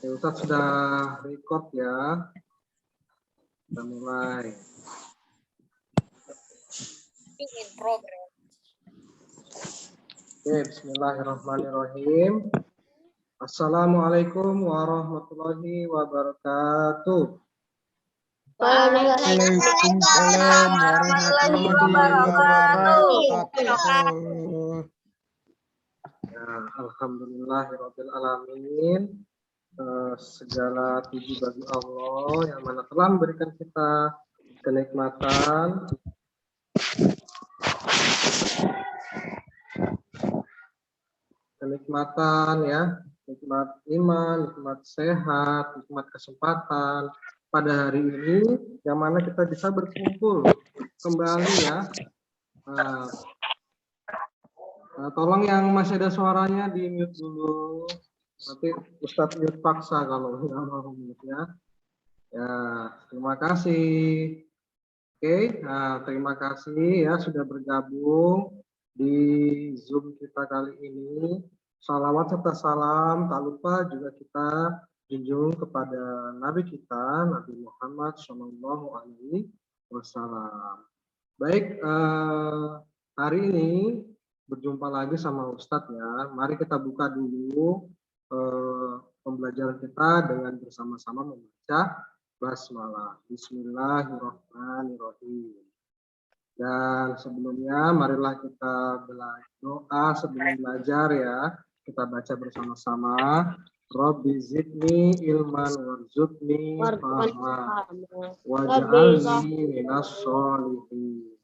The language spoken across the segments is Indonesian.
Ya, Ustadz sudah record ya. Kita mulai. In progress. Oke, bismillahirrahmanirrahim. Assalamualaikum warahmatullahi wabarakatuh. Waalaikumsalam warahmatullahi wabarakatuh. Ya, alhamdulillahirabbil alamin. Segala puji bagi Allah yang mana telah memberikan kita kenikmatan ya, nikmat iman, nikmat sehat, nikmat kesempatan pada hari ini yang mana kita bisa berkumpul kembali ya. Tolong yang masih ada suaranya di mute dulu, nanti Ustadz mute paksa kalau nggak mau mute ya. Ya, terima kasih. Oke, nah terima kasih ya sudah bergabung di Zoom kita kali ini. Salawat serta salam tak lupa juga kita junjung kepada Nabi kita, Nabi Muhammad SAW. Baik, hari ini berjumpa lagi sama Ustadz ya. Mari kita buka dulu pembelajaran kita dengan bersama-sama membaca basmalah. Bismillahirrahmanirrahim. Dan sebelumnya marilah kita berdoa sebelum belajar ya. Kita baca bersama-sama. Rabbi zidni ilman warzuqni fahma waj'alni minas sholihin.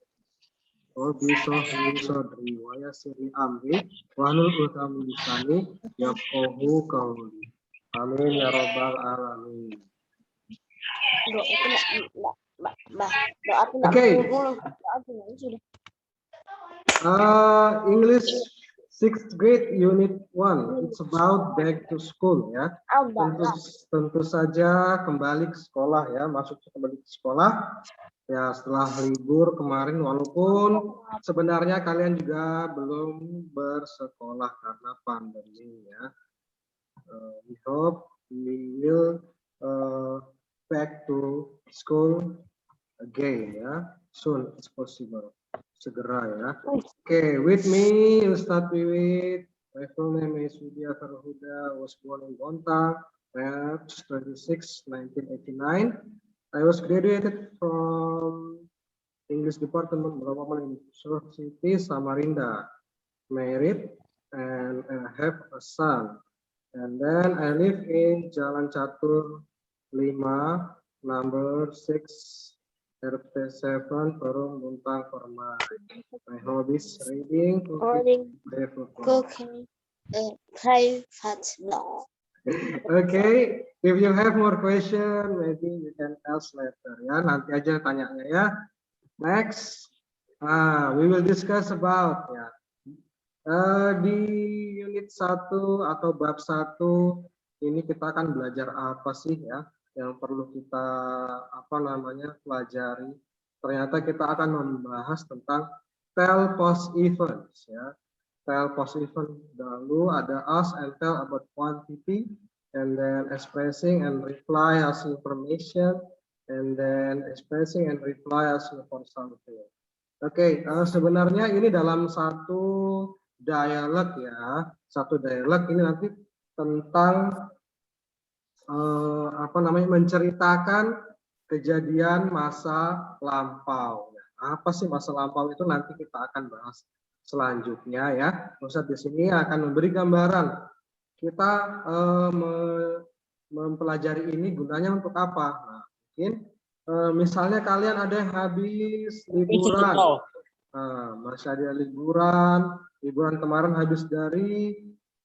Rabbi shrah sadri wa yassir li amri wahlul 'uqdatam min lisani yafqahu qawli. Amin ya rabbal alamin. Okay. English 6th grade unit 1. It's about back to school ya. Tentu saja kembali ke sekolah ya, kembali ke sekolah. Ya, setelah libur kemarin walaupun sebenarnya kalian juga belum bersekolah karena pandemi ya. We hope we will back to school again ya, soon as possible, segera ya. Okay, with me Ustadz Wiwit. My full name is Widya Farhuda. Was born in Bontang, March 26, 1989. I was graduated from English Department Brahman University Samarinda. Married and I have a son. And then I live in Jalan Catur 5, number 6, RT 7, Perung, Buntang, Permai. My hobbies reading, cooking, private law. Okay, if you have more question, maybe you can ask later ya. Nanti aja tanyanya ya. Next, we will discuss about ya. Di unit 1 atau bab 1 ini kita akan belajar apa sih ya yang perlu kita pelajari. Ternyata kita akan membahas tentang tell post events ya. Tell post event, lalu ada ask and tell about quantity, and then expressing and reply as information, and then expressing and reply as for something. Oke, sebenarnya ini dalam satu dialog ya, satu dialog ini nanti tentang menceritakan kejadian masa lampau. Apa sih masa lampau itu nanti kita akan bahas selanjutnya ya. Ustadz di sini akan memberi gambaran kita mempelajari ini gunanya untuk apa. Nah, mungkin misalnya kalian ada yang habis liburan, masih ada liburan kemarin habis dari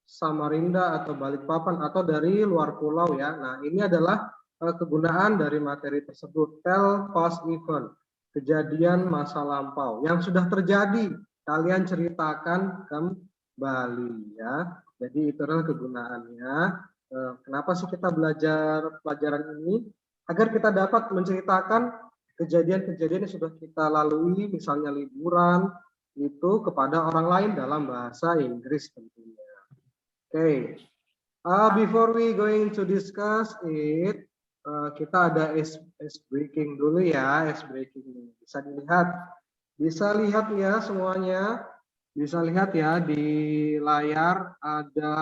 Samarinda atau Balikpapan atau dari luar pulau ya. Nah, ini adalah kegunaan dari materi tersebut. Tell past event, kejadian masa lampau yang sudah terjadi, kalian ceritakan kembali ya. Jadi itu adalah kegunaannya. Kenapa sih kita belajar pelajaran ini? Agar kita dapat menceritakan kejadian-kejadian yang sudah kita lalui, misalnya liburan itu kepada orang lain dalam bahasa Inggris tentunya. Oke, Before we going to discuss it, kita ada ice breaking dulu ya, ice breaking ini. Bisa dilihat, bisa lihat ya semuanya, bisa lihat ya di layar ada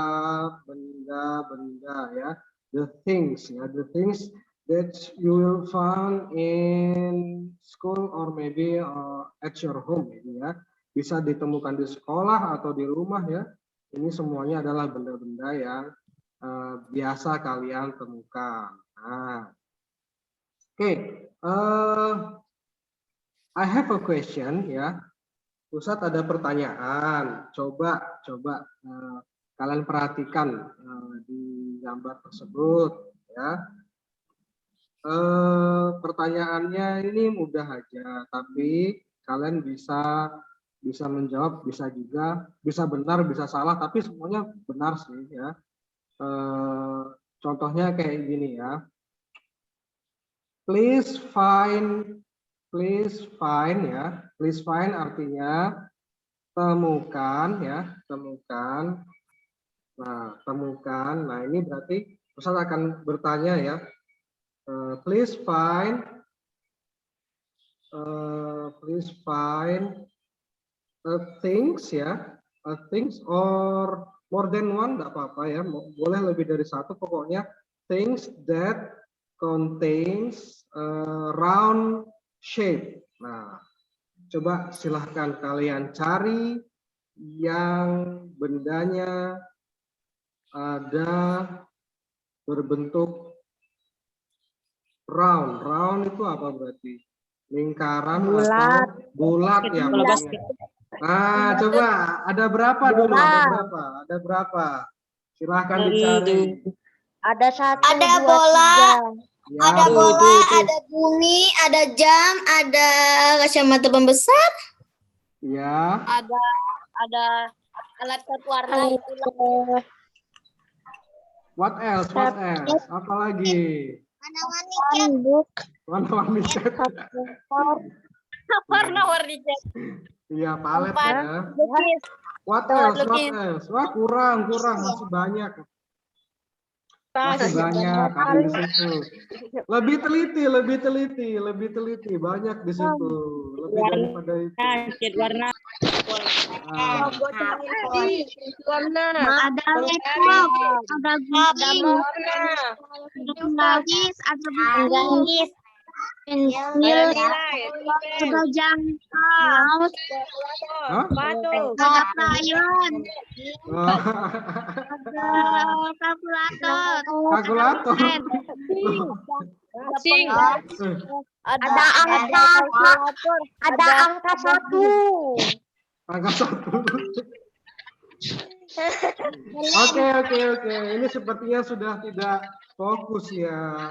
benda-benda ya, the things ya, the things that you will find in school or maybe at your home ini ya, bisa ditemukan di sekolah atau di rumah ya. Ini semuanya adalah benda-benda yang biasa kalian temukan. Nah, oke, I have a question ya. Ustadz ada pertanyaan. Coba kalian perhatikan di gambar tersebut ya. Pertanyaannya ini mudah aja, tapi kalian bisa menjawab, bisa juga, bisa benar, bisa salah, tapi semuanya benar sih ya. Contohnya kayak gini ya. Please find ya. Please find artinya temukan ya, temukan. Nah, temukan. Nah, ini berarti Ustaz akan bertanya ya. Please find things ya, things or more than one, enggak apa-apa ya, boleh lebih dari satu, pokoknya things that contains round shape. Nah, coba silahkan kalian cari yang bendanya ada berbentuk round. Round itu apa berarti? Lingkaran atau bulat ya? Nah, coba ada berapa dulu? Ada berapa? Silahkan dicari. Ada satu, Ada dua, bola. tiga. Ya, Ada bola, ada bumi, ada jam, ada kacamata pembesar. ya. Ada alat cat warna itu. What else? What else? Apa lagi? Handuk. Warna-warni cat. Warna-warni cat. Iya, palet Empat. ya. Lukis. What else? What else? Wah, kurang, masih banyak. Masih banyak ada di situ. Lebih teliti, banyak di situ. Lebih daripada itu. Cat warna. Ah, Warna. Ada laptop, ada gunting, ada buku, pensil, ada jangkau, Hah? ada crayon, Oh, ada kalkulator, kalkulator. Sing. ada angka, ada angka 1. Angka 1. Oke. Ini sepertinya sudah tidak fokus ya.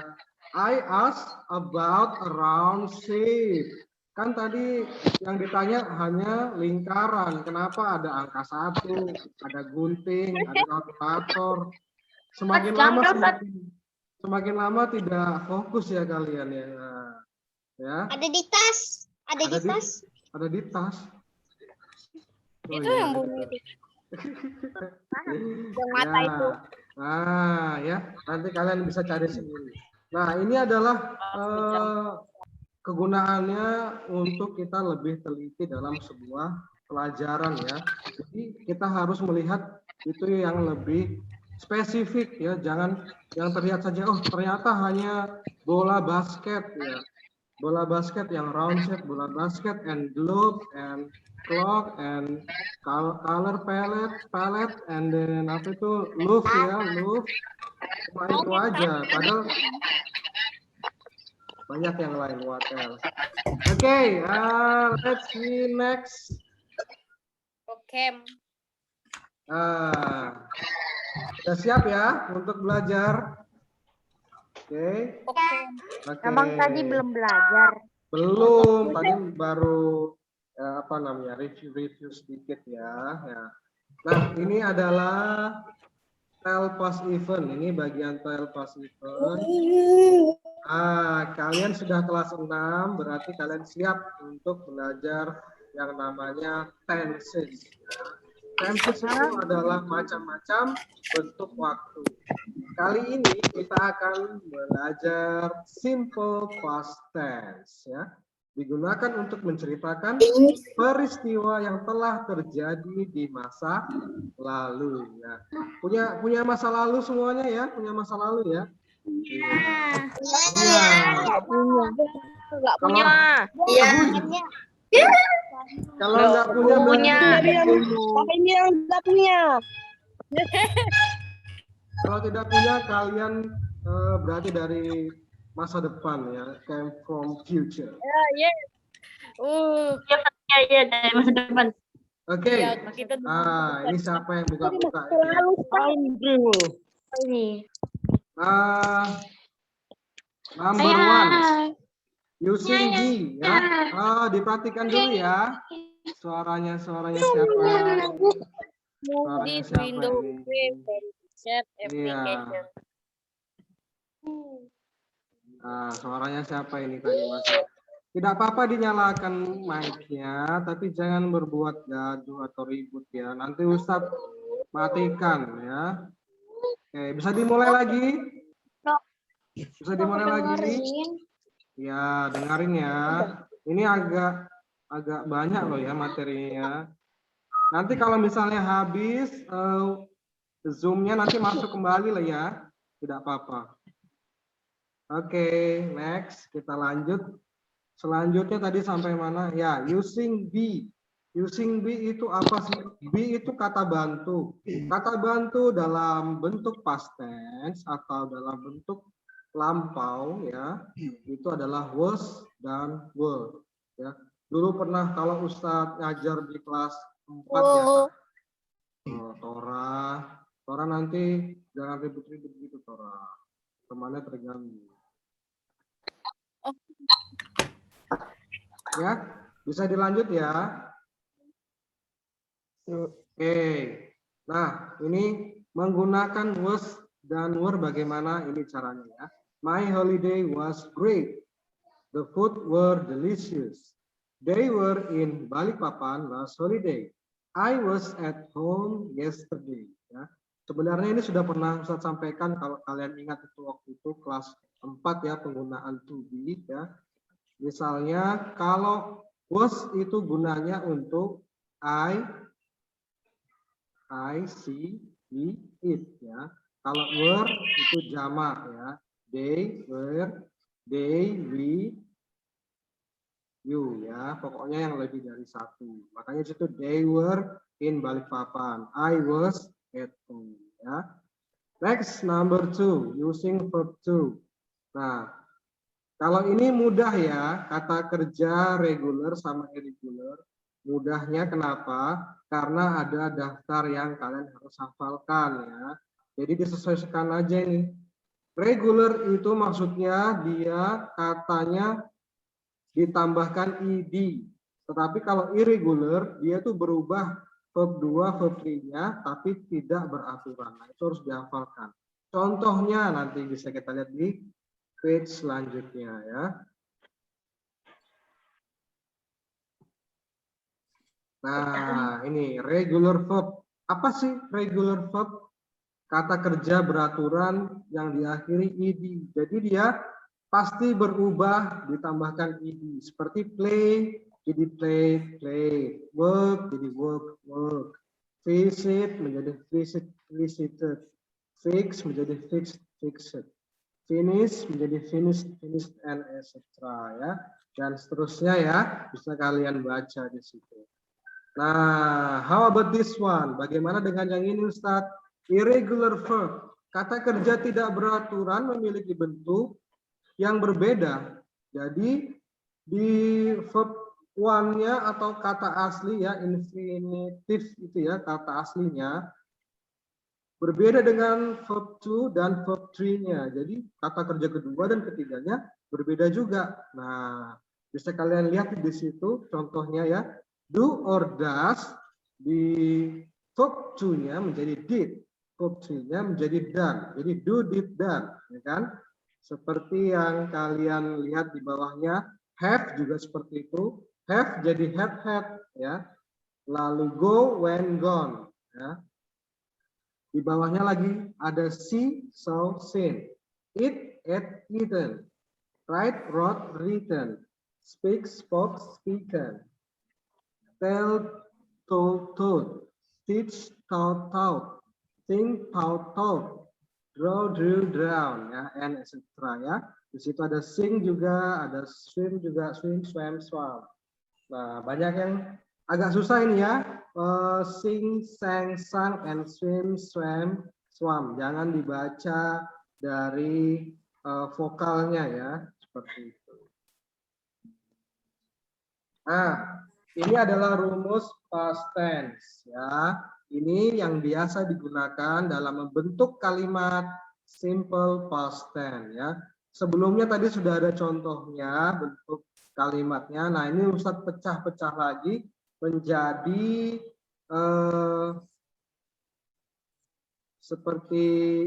I ask about a round shape. Kan tadi yang ditanya hanya lingkaran. Kenapa ada angka 1, ada gunting, ada kalkulator. Semakin lama tidak fokus ya kalian ya. Ya. Ada di tas. Ada di tas. Ada di tas. Oh, Itu iya, yang ada di bumi tas. Yang mata Ya. itu. Nah, ya, nanti kalian bisa cari sendiri. Nah, ini adalah kegunaannya untuk kita lebih teliti dalam sebuah pelajaran ya. Jadi kita harus melihat itu yang lebih spesifik ya, jangan yang terlihat saja oh ternyata hanya bola basket ya. Bola basket yang round shape, bola basket and globe and clock and color palette and then apa itu loop ya, loop. Cuma itu aja, padahal banyak yang lain. What else? Okay, let's see next. Oke. Sudah siap ya untuk belajar? Oke. Oke. Emang tadi belum belajar. Belum, tadi baru apa namanya review sedikit ya. Nah, ini adalah tile pass event. Ini bagian tile pass event. Kalian sudah kelas 6, berarti kalian siap untuk belajar yang namanya tenses. Tenses itu adalah macam-macam bentuk waktu. Kali ini kita akan belajar simple past tense ya. Digunakan untuk menceritakan peristiwa yang telah terjadi di masa lalu ya. Punya masa lalu semuanya ya, punya masa lalu ya. Iya. Nggak punya. Iya. Kalau nggak punya berarti Ini yang nggak punya. kalau tidak punya kalian berarti dari masa depan ya, came from future. Ya. Ya dari masa depan. Oke. Ya, kita Ini siapa yang buka-buka? ini. Number one, using B ya. Diperhatikan dulu ya. Suaranya siapa? Suaranya siapa Window ini? chat Iya. application. Suaranya siapa ini tadi masuk? Tidak apa-apa dinyalakan mic-nya, tapi jangan berbuat gaduh atau ribut ya. Nanti Ustadz matikan ya. Oke, bisa dimulai lagi? Bisa dimulai lagi? Ya, dengerin ya. Ini agak banyak loh ya materinya. Nanti kalau misalnya habis Zoom-nya nanti masuk kembali lah ya. Tidak apa-apa. Oke, next kita lanjut. Selanjutnya tadi sampai mana? Ya, using be. Using be itu apa sih? Be itu kata bantu. Kata bantu dalam bentuk past tense atau dalam bentuk lampau ya. Itu adalah was dan were. Ya. Dulu pernah kalau Ustadz ngajar di kelas 4 ya. Tora nanti jangan ribut-ribut gitu Tora. Temannya terganggu. Ya, bisa dilanjut ya. Oke. Nah, ini menggunakan was dan were bagaimana ini caranya ya. My holiday was great. The food were delicious. They were in Balikpapan last holiday. I was at home yesterday. Ya. Sebenarnya ini sudah pernah saya sampaikan kalau kalian ingat itu waktu itu kelas 4 ya penggunaan to be ya. Misalnya kalau was itu gunanya untuk I see, he, it ya. Kalau were itu jamak ya. They, were, they, we, you ya. Pokoknya yang lebih dari satu. Makanya itu they were in Balikpapan. I was at home ya. Next number 2 using verb to. Nah, kalau ini mudah ya, kata kerja regular sama irregular. Mudahnya kenapa? Karena ada daftar yang kalian harus hafalkan ya. Jadi disesuaikan aja nih. Regular itu maksudnya dia katanya ditambahkan ed. Tetapi kalau irregular dia tuh berubah verb 2, verb 3-nya tapi tidak beraturan. Nah, itu harus dihafalkan. Contohnya nanti bisa kita lihat di page selanjutnya ya. Nah, ini regular verb. Apa sih regular verb? Kata kerja beraturan yang diakhiri ed. Jadi dia pasti berubah ditambahkan ed. Seperti play jadi play. Work jadi work. Visit menjadi visited. Fix menjadi fixed. Finish menjadi finished and etc. ya. Dan seterusnya ya, bisa kalian baca di situ. Nah, how about this one? Bagaimana dengan yang ini Ustadz? Irregular verb. Kata kerja tidak beraturan memiliki bentuk yang berbeda. Jadi di verb one-nya atau kata asli ya, infinitive itu ya, kata aslinya berbeda dengan verb to dan verb 3-nya. Jadi kata kerja kedua dan ketiganya berbeda juga. Nah, bisa kalian lihat di situ contohnya ya. Do or does di verb 2-nya menjadi did. Verb 3-nya menjadi done. Jadi do, did, done. Ya kan? Seperti yang kalian lihat di bawahnya. Have juga seperti itu. Have jadi had. Ya. Lalu go, when, gone. Ya. Di bawahnya lagi ada see, saw, seen. Eat, ate, eaten. Write, wrote, written. Speak, spoke, speaken. Tell, told, told. Teach, taught, taught. Think, thought, thought. Draw, drew, drawn, ya, and etc. Ya. Di situ ada sing juga, ada swim juga, swim, swam, swam. Nah, banyak yang agak susah ini ya. Sing, sang, sang, and swim, swam, swam. Jangan dibaca dari vokalnya ya, seperti itu. Nah, ini adalah rumus past tense ya. Ini yang biasa digunakan dalam membentuk kalimat simple past tense ya. Sebelumnya tadi sudah ada contohnya bentuk kalimatnya. Nah, ini Ustadz pecah-pecah lagi menjadi seperti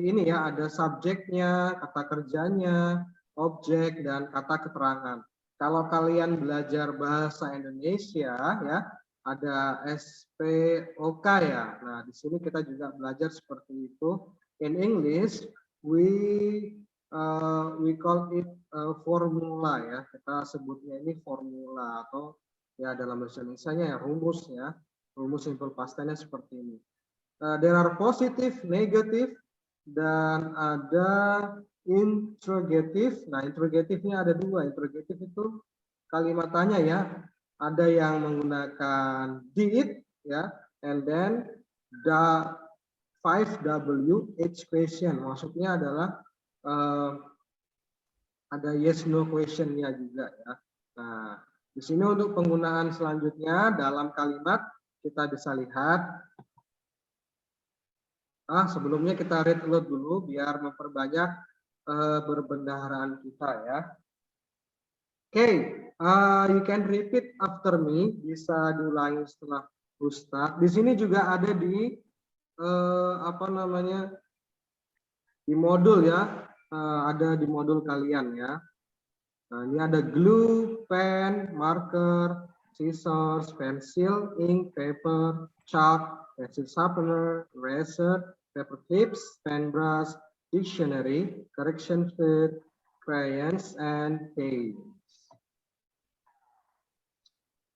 ini ya, ada subjeknya, kata kerjanya, objek, dan kata keterangan. Kalau kalian belajar bahasa Indonesia ya, ada SPOK ya. Nah, di sini kita juga belajar seperti itu. In English, we call it formula ya. Kita sebutnya ini formula atau ya dalam bahasa Indonesia-nya ya rumus ya. Rumus simple past tense seperti ini. There are positive, negative, dan ada interrogative. Nah, interrogative-nya ada dua. Interrogative itu kalimat tanya ya. Ada yang menggunakan did ya, and then the 5W question. Maksudnya adalah ada yes no question-nya juga ya. Nah, di sini untuk penggunaan selanjutnya dalam kalimat kita bisa lihat. Sebelumnya kita read aloud dulu biar memperbanyak perbendaharaan kita ya. Oke, you can repeat after me. Bisa diulangi setelah Ustadz. Di sini juga ada di apa namanya di modul ya. Ada di modul kalian ya. Nah, ini ada glue, pen, marker, scissors, pencil, ink, paper, chalk, pencil sharpener, eraser, paper clips, pen brush, dictionary, correction sheet, crayons, and paint.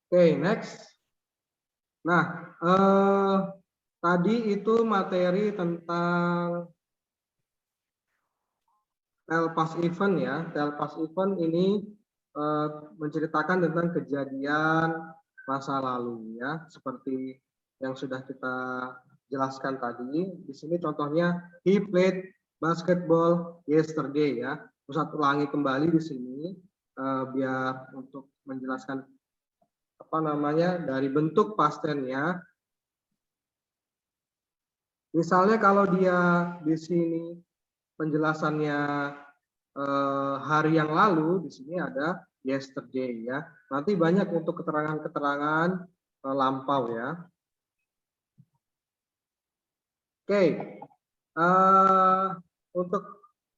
Oke, next. Nah, tadi itu materi tentang tell past event ya. Tell past event ini menceritakan tentang kejadian masa lalu ya, seperti yang sudah kita jelaskan tadi. Di sini contohnya he played basketball yesterday ya. Ustadz ulangi kembali di sini biar untuk menjelaskan apa namanya dari bentuk past tense-nya. Misalnya kalau dia di sini penjelasannya hari yang lalu, di sini ada yesterday ya. Nanti banyak untuk keterangan-keterangan lampau ya. Oke, untuk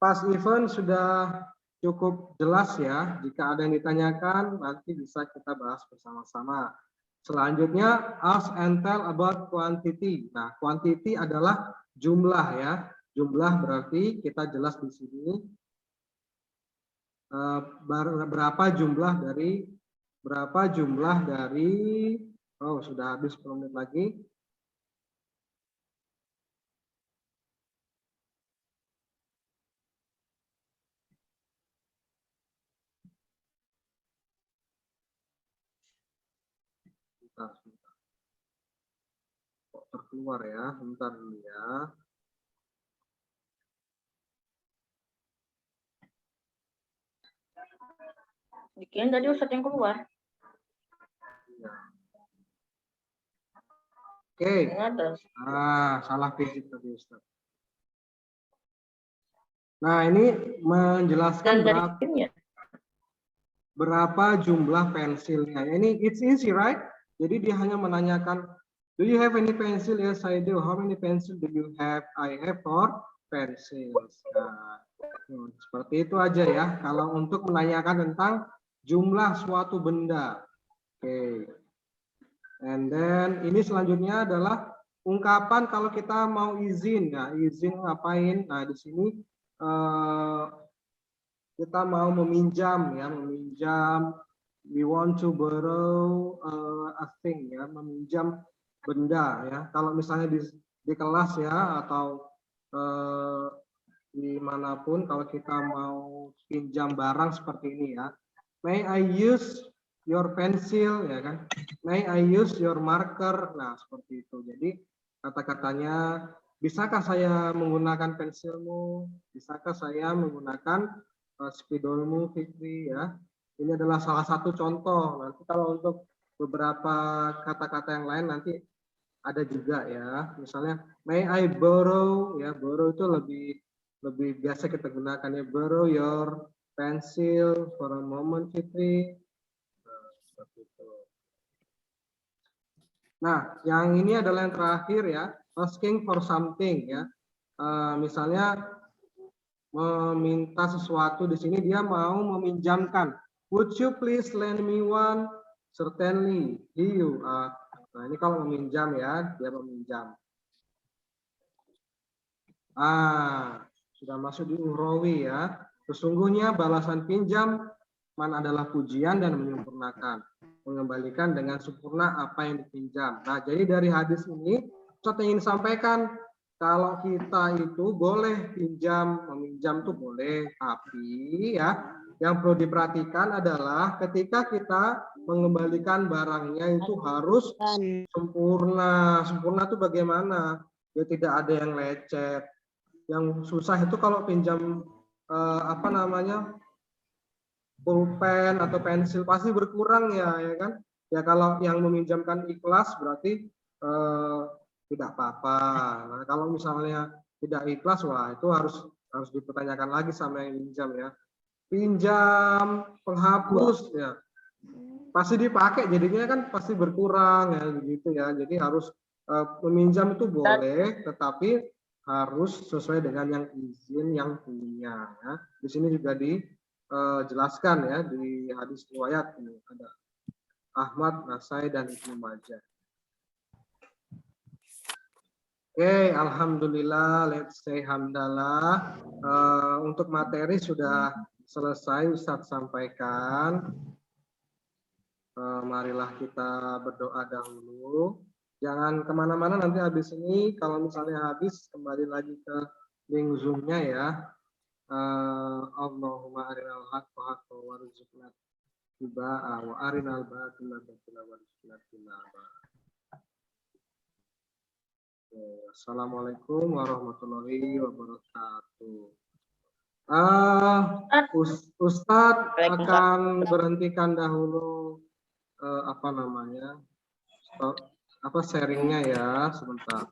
past event sudah cukup jelas ya. Jika ada yang ditanyakan, nanti bisa kita bahas bersama-sama. Selanjutnya, ask and tell about quantity. Nah, quantity adalah jumlah ya. Jumlah berarti kita jelas di sini berapa jumlah dari oh sudah habis 10 menit lagi. Bentar. Kok terkeluar ya? Bentar dulu ya. Dikirain tadi Ustadz yang keluar. Oke. Salah visit tadi Ustadz. Nah, ini menjelaskan berapa jumlah pensilnya. Ini it's easy, right? Jadi dia hanya menanyakan, do you have any pencil? Yes, I do. How many pencil do you have? I have 4 pencils. Nah, seperti itu aja ya. Kalau untuk menanyakan tentang jumlah suatu benda. Oke. And then ini selanjutnya adalah ungkapan kalau kita mau izin, ya izin ngapain? Nah di sini kita mau meminjam, ya meminjam. We want to borrow a thing, ya meminjam benda, ya. Kalau misalnya di kelas ya atau dimanapun kalau kita mau pinjam barang seperti ini ya, may I use your pencil, ya kan, may I use your marker. Nah seperti itu. Jadi kata-katanya, bisakah saya menggunakan pensilmu, bisakah saya menggunakan spidolmu Fikri, ya. Ini adalah salah satu contoh. Nanti kalau untuk beberapa kata-kata yang lain nanti ada juga ya. Misalnya may I borrow, ya borrow itu lebih biasa kita gunakan ya, borrow your pencil for a moment Fitri. Nah, seperti itu. Nah, yang ini adalah yang terakhir ya, asking for something ya. Misalnya meminta sesuatu, di sini dia mau meminjamkan. Would you please lend me one? Certainly, here you are. Nah, ini kalau meminjam ya, dia meminjam. Sudah masuk di urawi ya. Sesungguhnya balasan pinjam man adalah pujian dan menyempurnakan, mengembalikan dengan sempurna apa yang dipinjam. Nah, jadi dari hadis ini Ustaz ingin sampaikan kalau kita itu boleh pinjam, meminjam itu boleh, tapi ya yang perlu diperhatikan adalah ketika kita mengembalikan barangnya itu harus sempurna. Sempurna itu bagaimana? Ya tidak ada yang lecet. Yang susah itu kalau pinjam pulpen atau pensil pasti berkurang ya kan? Ya kalau yang meminjamkan ikhlas berarti tidak apa-apa. Nah, kalau misalnya tidak ikhlas, wah itu harus dipertanyakan lagi sama yang pinjam ya. Pinjam penghapus ya pasti dipakai, jadinya kan pasti berkurang ya begitu ya. Jadi harus meminjam itu boleh, tetapi harus sesuai dengan yang izin yang punya ya. Di sini juga dijelaskan ya di hadis riwayat ini ada Ahmad, Nasai dan Ibnu Majah. Oke, alhamdulillah, let's say hamdalah. Untuk materi sudah selesai Ustadz sampaikan. Marilah kita berdoa dahulu. Jangan kemana-mana, nanti habis ini kalau misalnya habis kembali lagi ke link Zoom-nya ya. Allahumma arinal haqqa haqqa warzuqna ittiba'a wa arinal batila batila warzuqna ijtinaba. Assalamualaikum warahmatullahi wabarakatuh. Ustadz akan berhentikan dahulu sharingnya ya sebentar.